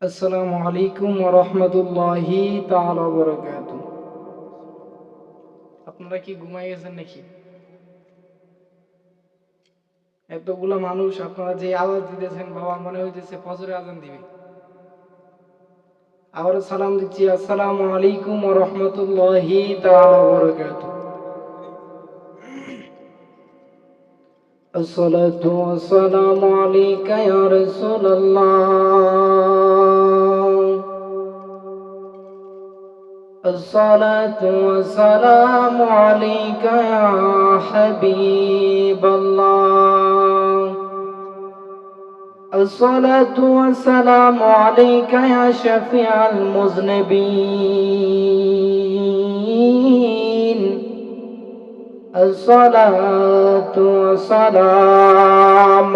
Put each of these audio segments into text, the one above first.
আসসালামু আলাইকুম ওয়া রাহমাতুল্লাহি তাআলা ওয়া বারাকাতুহু। আপনারা কি ঘুমাই গেছেন নাকি? এতগুলা মানুষ আপনারা যে আওয়াজ দিতেছেন বাবা মনে হইতেছে ফজরের আজান দিবে। আবার সালাম দিচ্ছি, আসসালামু আলাইকুম ওয়া রাহমাতুল্লাহি তাআলা ওয়া বারাকাতুহু। আসসালাতু ওয়াসসালামু আলাইকা ইয়া রাসূলুল্লাহ। الصلاة والسلام عليك يا حبيب الله. الصلاة والسلام عليك يا شفيع المذنبين. الصلاة والسلام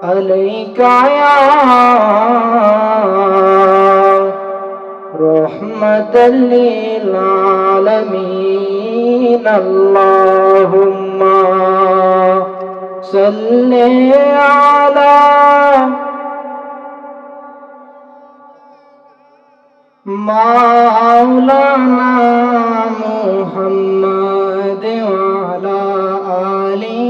عليك يا رحمة للعالمين. اللهم صل على مولانا محمد وعلى آله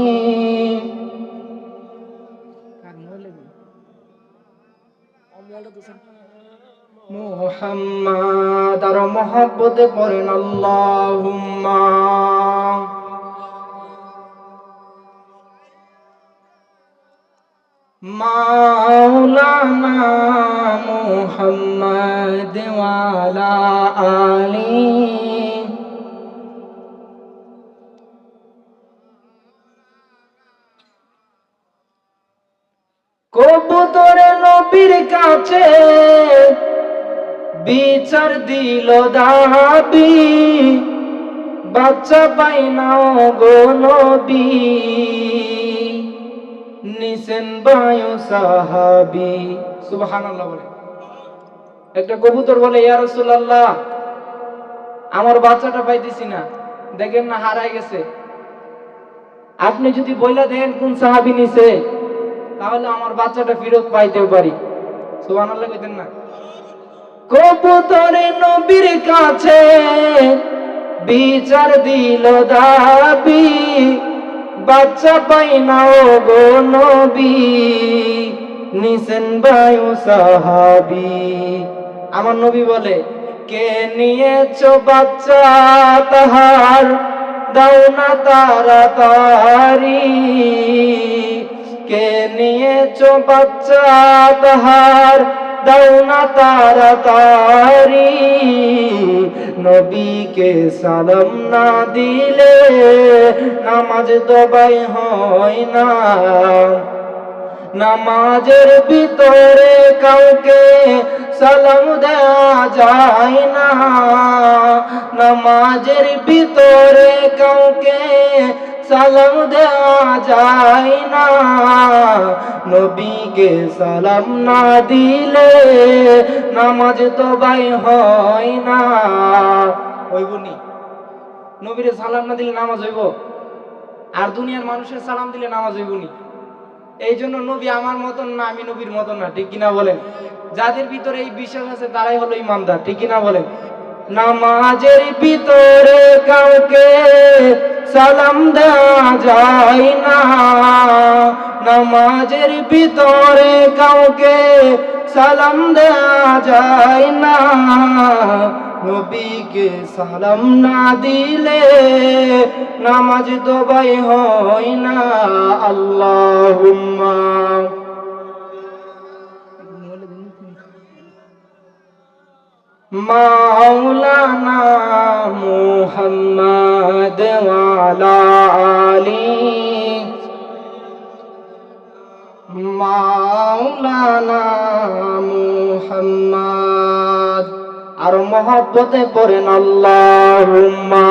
মুহাম্মদ আর মহব্বতে পড়েন আল্লাহুম্মা মাওলানা মুহাম্মদ ওয়া আলা আলি। কবুতরে নবীর কাছে বিচার দিল দাবি, বাচ্চা পাই নাও গো নবী, নিছেন বায়ু সাহাবী। সুবহানাল্লাহ বলে। একটা কবুতর বলে, ইয়া রাসূলুল্লাহ আমার বাচ্চাটা পাইতেছি না, দেখেন না হারায় গেছে, আপনি যদি বইলা দেন কোন সাহাবী নিছে তাহলে আমার বাচ্চাটা ফেরত পাইতেও পারি। সুবহানাল্লাহ কইতেন না? কবুতরে নবীর কাছে বিচার দিল দাবি, বাচ্চা পাই নাও গো নবী, নিছেন বায়ু সাহাবী। আমার নবী বলে, কে নিয়েছো বাচ্চা তাহার দাও না তাড়াতাড়ি, কে নিয়েছো বাচ্চা তাহার দাও না তাড়াতাড়ি, নবীকে সালাম না দিলে নামাজ দবাই হয় না, নামাজের ভিতরে কাউকে সালাম দেওয়া যায় না, নামাজের ভিতরে কাউকে সালাম দেওয়া যায় না, নবীকে সালাম না দিলে নামাজ তবাই হয় না। হইব নি? নবীরে সালাম না দিলে নামাজ হইব? আর দুনিয়ার মানুষের সালাম দিলে নামাজ হইব নি? এই জন্য নবী আমার মতন না, আমি নবীর মতন না, ঠিক কিনা বলেন? যাদের ভিতরে এই বিশ্বাস আছে তারাই হলো ইমানদার, ঠিক কিনা বলেন? নামাজের ভিতরে কাউকে সালাম দেওয়া যায় না, নামাজের ভিতরে কাউকে সালাম দেওয়া যায় না, নবীকে সালাম না দিলে নামাজ দবাই হয় না। আল্লাহুম্মা মাওলানা মুহাম্মদ ওয়া আলা আলি, মাওলানা মুহাম্মদ আর মহব্বতে পড়েন আল্লাহুম্মা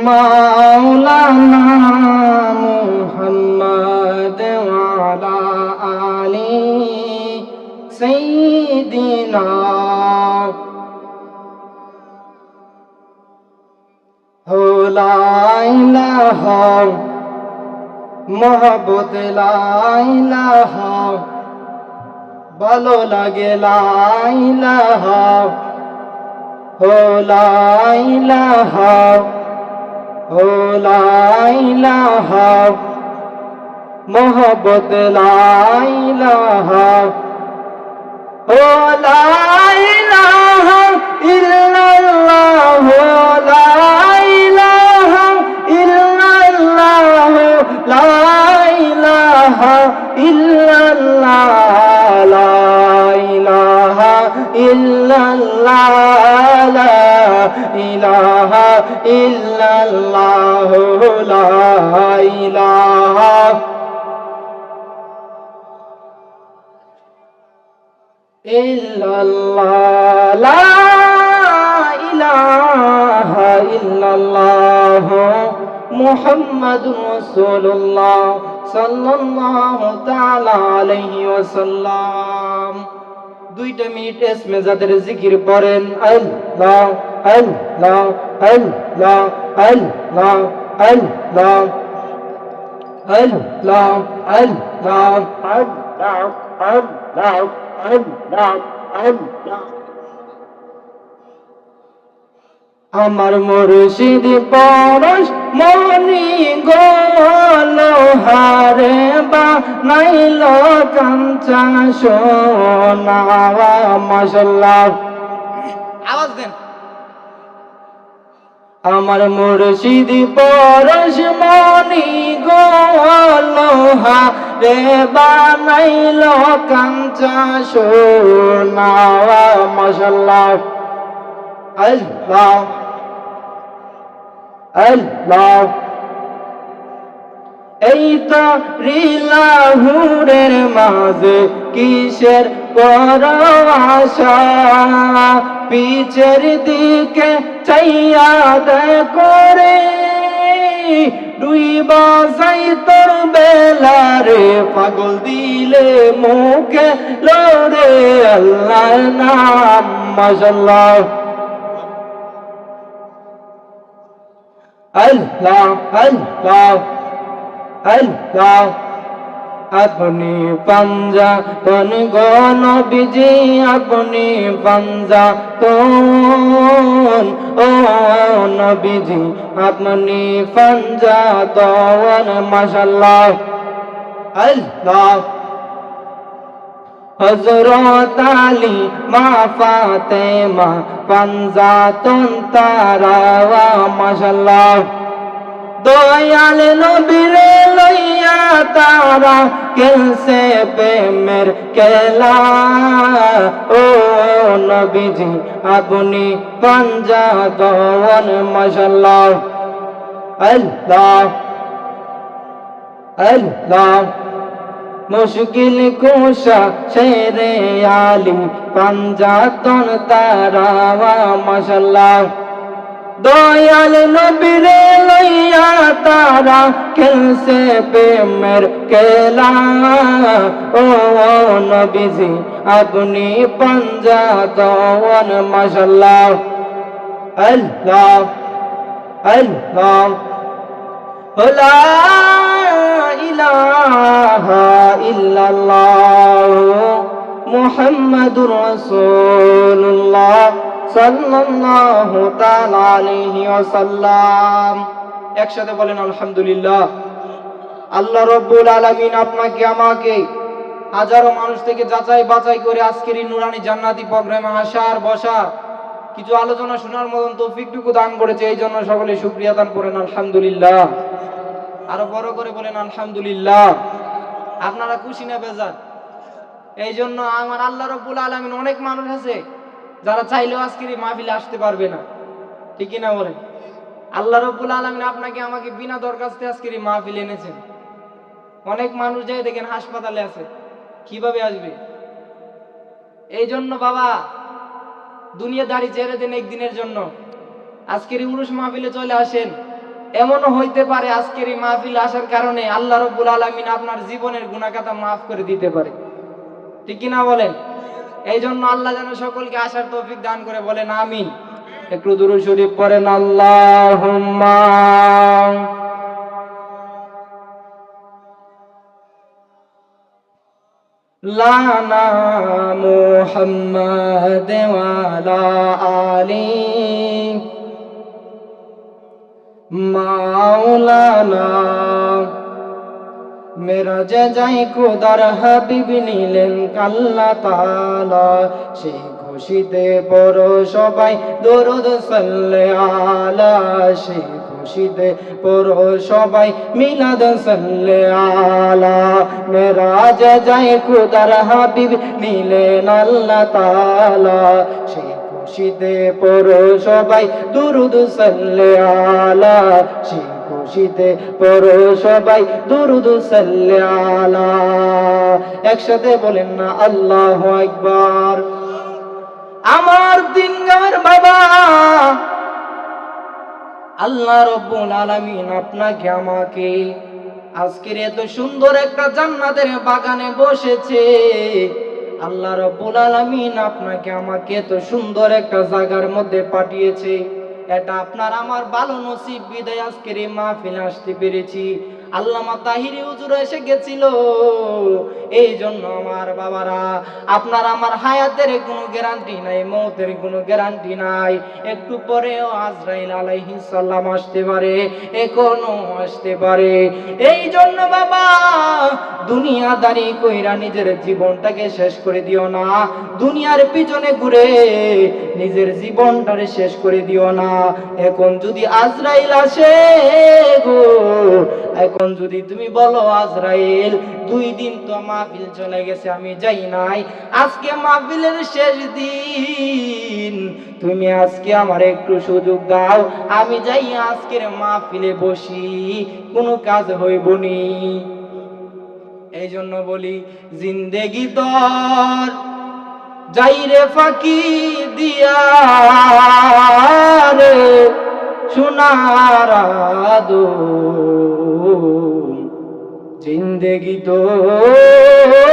মাওলানা মুহাম্মদ ওয়া আলা আলি সাইয়্যিদিনা। লা ইলাহা মোহব্বত লা ইলাহা, ভালো লাগে লা ইলাহা, ও লা ইলাহা, ও লা ইলাহা, মোহব্বত লা ইলাহা, ও লা ইলাহা ইল্লাল্লাহ, লা ইলাহা ইল্লাল্লাহ, লা ইলাহা ইল্লাল্লাহ, লা ইলাহা ইল্লাল্লাহ, লা ইলাহা ইল্লাল্লাহ, লা ইলাহা ইল্লাল্লাহ, লা ইলাহা ইল্লাল্লাহ, মুহাম্মাদুর রাসূলুল্লাহ সাল্লাল্লাহু তাআলা আলাইহি ওয়াসাল্লাম। 2 মিনিট ইসমে যাদের জিকির পড়েন আল্লাহ আল্লাহ আল্লাহ আল্লাহ আল্লাহ আল্লাহ আল্লাহ আল্লাহ আল্লাহ আল্লাহ আল্লাহ। আমার মুর্শিদ পরশ মনি গোলহারে বানাইল কাঞ্চা সোনা, মাশাআল্লাহ, আওয়াজ দেন। আমার মুর্শিদ পরশ মনি গোলহারে বানাইল কাঞ্চা সোনা, মাশাআল্লাহ, আল্লাহ আল্লাহ। এই তো রিলাহুরের মাঝে কিসের পরআশা, পিছের দিকে চাইয়া করে ডুইবা যাই তোর বেলারে, পাগল দিলে মুখে লোরে আল্লাহর নাম, মাশাআল্লাহ, আল্লাহ আল্লাহ আল্লাহ। আপনি পাঞ্জা তন গনবিজি, আপনি পাঞ্জা তন ও নবীজি, আপনি পাঞ্জা তন, মাশাআল্লাহ, আল্লাহ। হযরত আলী মা ফাতেমা পাঞ্জাতন তারা, মাশাআল্লাহ। দয়াল নবীরে লইয়া তারা খেলছে প্রেমের খেলা, ও নবীজি আপনি পাঞ্জাতন, মাশাআল্লাহ, আল্লাহ আল্লাহ। মুশকিল কুশা শেরে আলী পাঞ্জাতন তারা, মাশাআল্লাহ। দয়াল নবীরে লইয়া তারা খেলছে প্রেমের খেলা, ও নবীজি আপনি পাঞ্জাতন, মাশাআল্লাহ, আল্লাহ আল্লাহ। লা ইলাহা ইল্লাল্লাহ, মুহাম্মাদুর রাসূলুল্লাহ সাল্লাল্লাহু তাআলা আলাইহি ওয়াসাল্লাম। একসাথে বলেন আলহামদুলিল্লাহ। আল্লাহ রাব্বুল আলামিন আপনাকে আমাকে হাজারো মানুষ থেকে যাচাই বাছাই করে আজকের এই নুরানি জান্নাতি প্রোগ্রামে আসার বসার কিছু আলোচনা শোনার মতন তৌফিকটুকু দান করেছে, এই জন্য সকলে শুকরিয়া দান করেন আলহামদুলিল্লাহ। আরো বড় করে বলেন আলহামদুলিল্লাহ। আপনারা খুশি না বেজার? এই জন্য আমার আল্লাহ রাব্বুল আলামিন, অনেক মানুষ আছে যারা চাইলেও আজকের এই মাহফিলে আসতে পারবে না, ঠিক কি না বলেন? আল্লাহ রাব্বুল আলামিন আপনাকে আমাকে বিনা দরখাস্তে আজকের এই মাহফিলে এনেছেন। অনেক মানুষ যায় দেখেন হাসপাতালে আছে, কিভাবে আসবে? এই জন্য বাবা দুনিয়াদারি ছেড়ে দেন একদিনের জন্য, আজকের এই উরুস মাহফিলে চলে আসেন। এমনও হইতে পারে আজকের এই মাহফিলে আসার কারণে আল্লাহ রাব্বুল আলামিন আপনার জীবনের গুনাহ খাতা মাফ করে দিতে পারে, ঠিক কি না বলেন? এই জন্য আল্লাহ যেন সকলকে আসার তৌফিক দান করে, বলেন আমিন। একটু দুরূদ শরীফ পড়েন, আল্লাহুম্মা লানা মুহাম্মাদ ওয়ালা আলি মাওলানা। মেরাজে যাই খোদার হাবিব নিলেন আল্লাহ তাআলা, সেই খুশিতে পড়ো সবাই দরুদ সাল্লে আলা, সেই খুশিতে পড়ো সবাই মিলাদ সাল্লে আলা। মেরাজে যাই খোদার হাবিব নিলেন আল্লাহ তাআলা, সেই খুশিতে পড়ো সবাই দুরুদ সাল্লে আলা, সেই খুশিতে পড়ো সবাই দুরুদ সাল্লে আলা। একসাথে বলেন না আল্লাহু আকবার। আমার দিনদার বাবা, আল্লাহ রাব্বুল আলামিন আপনাকে আমাকে আজকের এত সুন্দর একটা জান্নাতের বাগানে বসেছে। আল্লাহ রাব্বুল আলামিন আপনাকে আমাকে এত সুন্দর একটা জায়গার মধ্যে পাঠিয়েছে। এটা আপনার আমার ভালো নসিব, বিদায় আজকের এই মাহফিলে আসতে পেরেছি। আল্লামা তাহিরি হুজুর এসে গেছিল, এই জন্য আমার বাবারা, আপনার আমার হায়াতের কোনো গ্যারান্টি নাই, মৌতের কোনো গ্যারান্টি নাই। একটু পরেও আজরাইল আলাইহিস সালাম আসতে পারে, এখনো আসতে পারে। এই জন্য বাবা, দুনিয়াদারি কইরা নিজের জীবনটাকে শেষ করে দিও না, দুনিয়ার পিছনে ঘুরে নিজের জীবনটারে শেষ করে দিও না। এখন যদি আজরাইল আসে গো, এখন যদি তুমি বলো আজরাইল 2 দিন তো মাহফিল চলে গেছে আমি যাই নাই, আজকে মাহফিলের শেষ দিন, তুমি আজকে আমার একটু সুযোগ দাও, আমি যাই আজকের মাহফিলে বসি, কোনো কাজ হইব নি। এই জন্য বলি, জিন্দেগি তোর যাইরে ফাঁকি দিয়া রে সোনার আদম, জিন্দেগি তোর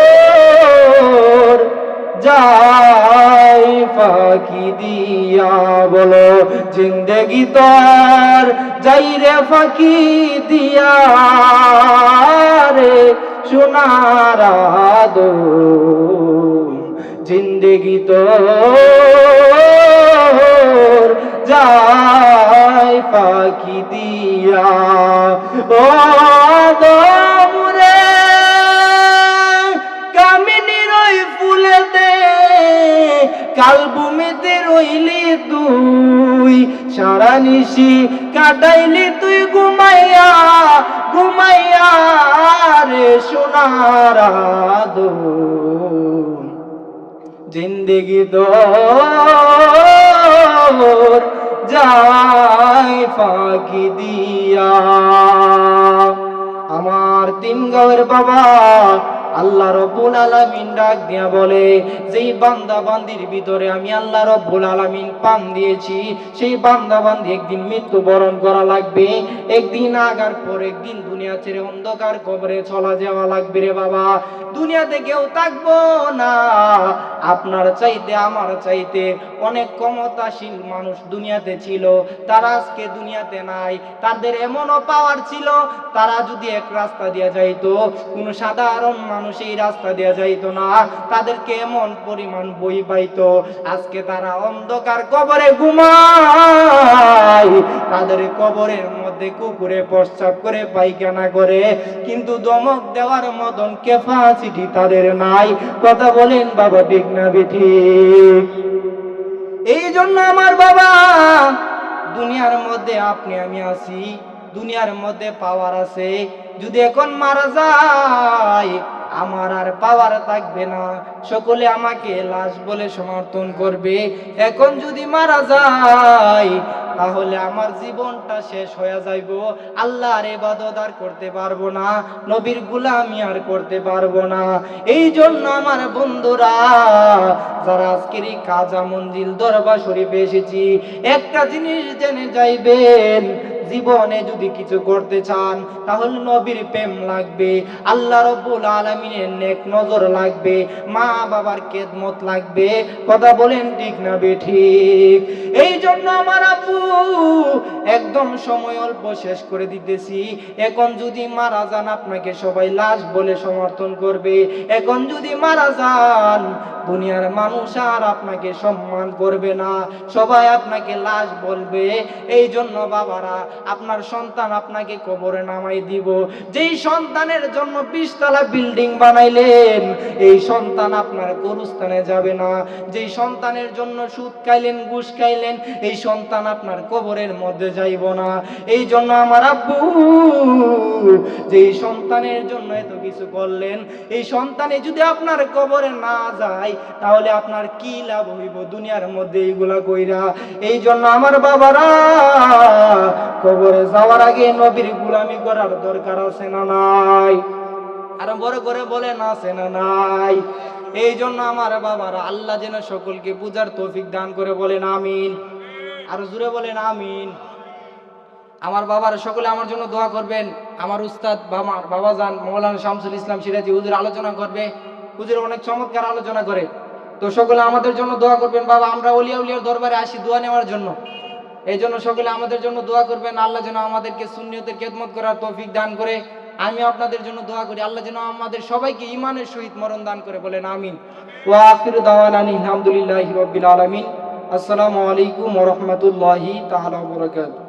যাই ফাঁকি দিয়া। বলো, জিন্দেগি তোর যাইরে ফাঁকি দিয়া রে সোনার আদম, জিন্দেগি তোর যাই ফাঁকি দিয়া। ও আদম রে, কামিনীর ওই ফুলেতে কাল ভূমিতে রইলি তুই, সারা নিশি কাটাইলি তুই ঘুমাইয়া ঘুমাইয়া রে সোনার আদম, জিন্দেগি তোর যাই ফাঁকি দিয়া। আমার তিনগাঁওয়ের বাবা, আল্লাহ রাব্বুল আলামিন ডাক দিয়া বলে, যেই বান্দা বান্দির ভিতরে আমি আল্লাহ রাব্বুল আলামিন পান দিয়েছি, সেই বান্দা বান্দি একদিন মৃত্যুবরণ করা লাগবে, একদিন আগার পর একদিন দুনিয়া ছেড়ে অন্ধকার কবরে চলা যাওয়া লাগবে রে বাবা। দুনিয়াতে কেউ থাকবো না। আপনার চাইতে আমার চাইতে অনেক ক্ষমতাশীল মানুষ দুনিয়াতে ছিল, তারা আজকে দুনিয়াতে নাই। তাদের এমনও পাওয়ার ছিল, তারা যদি এক রাস্তা দিয়ে যাইতো, কোন সাধারণ মানুষ এই রাস্তা দিয়ে যাইতো না, তাদেরকে এমন পরিমাণ বই পাইতো। আজকে তারা অন্ধকার কবরে ঘুমায়, তাদের কবরের মধ্যে কুকুরে প্রস্রাব করে পায়খানা করে, কিন্তু দমক দেওয়ার মতন ক্যাপাসিটি তাদের নাই। কথা বলেন বাবা, ঠিক না বেঠিক? এই জন্য আমার বাবা, দুনিয়ার মধ্যে আপনি আমি আছি, দুনিয়ার মধ্যে পাওয়ার আছে, যদি এখন মারা যায় আমার আর পাওয়ার থাকবে না, সকলে আমাকে লাশ বলে সমর্থন করবে। এখন যদি মারা যায় তাহলে আমার জীবনটা শেষ হয়ে যাইব, আল্লাহর ইবাদত আর করতে পারবো না, নবীর গোলামি আর করতে পারবো না। এই জন্য আমার বন্ধুরা, যারা আজকের এই কাজা মঞ্জিল দরবার শরীফে এসেছি, একটা জিনিস জেনে যাইবেন, জীবনে যদি কিছু করতে চান তাহলে নবীর প্রেম লাগবে, আল্লাহ রাব্বুল আলামিনের নেক নজর লাগবে, মা বাবার খেদমত লাগবে। কথা বলেন ঠিক না বেঠিক? এই জন্য আমার আব্বু, একদম সময় অল্প শেষ করে দিতেছি, এখন যদি মারা যান আপনাকে সবাই লাশ বলে সমর্থন করবে। এখন যদি মারা যান দুনিয়ার মানুষ আর আপনাকে সম্মান করবে না, সবাই আপনাকে লাশ বলবে। এই জন্য বাবারা, আপনার সন্তান আপনাকে কবরে নামাই দিব। যেই সন্তানের জন্য 20 তলা বিল্ডিং বানাইলেন, এই সন্তান আপনার কবরস্থানে যাবে না। যেই সন্তানের জন্য সুদ খাইলেন, ঘুষ খাইলেন, এই সন্তান আপনার কবরের মধ্যে যাইব না। এই জন্য আমার আব্বু, যেই সন্তানের জন্য এত কিছু করলেন, এই সন্তানে যদি আপনার কবরে না যায় তাহলে আপনার কি লাভ হইব দুনিয়ার মধ্যে এইগুলা কইরা? এই জন্য আমার বাবারা, কবরে যাওয়ার আগে নবীর গোলামি করার দরকার আছে না নাই? আর বড় করে বলেন আছে না নাই? এই জন্য আমার বাবারা, আল্লাহ যেন সকলকে বুঝার তৌফিক দান করে, বলেন আমিন। আর জোরে বলেন আমিন। আমার বাবার সকলে আমার জন্য দোয়া করবেন। আমার উস্তাদ বাবা জান মৌলানা শামসুল ইসলাম সিরাজি হুজুর আলোচনা করবে। হুজুর অনেক চমৎকার আলোচনা করে, তো সকলে আমাদের জন্য দোয়া করবেন। বাবা, আমরা ওলিয়া উলিয়ার দরবারে আসি দোয়া নেওয়ার জন্য। এই জন্য সকলে আমাদের জন্য দোয়া করবেন, আল্লাহ যেন আমাদেরকে সুন্নিয়তের খেদমত করার তৌফিক দান করে। আমি আপনাদের জন্য দোয়া করি, আল্লাহ যেন আমাদের সবাইকে ঈমানের সহিত মরণ দান করে, বলেন আমিন। ওয়া আখিরু দাওয়ানা আলহামদুলিল্লাহি রাব্বিল আলামিন। আসসালামু আলাইকুম ওয়া রাহমাতুল্লাহি তাআলা ওয়া বারাকাতুহু।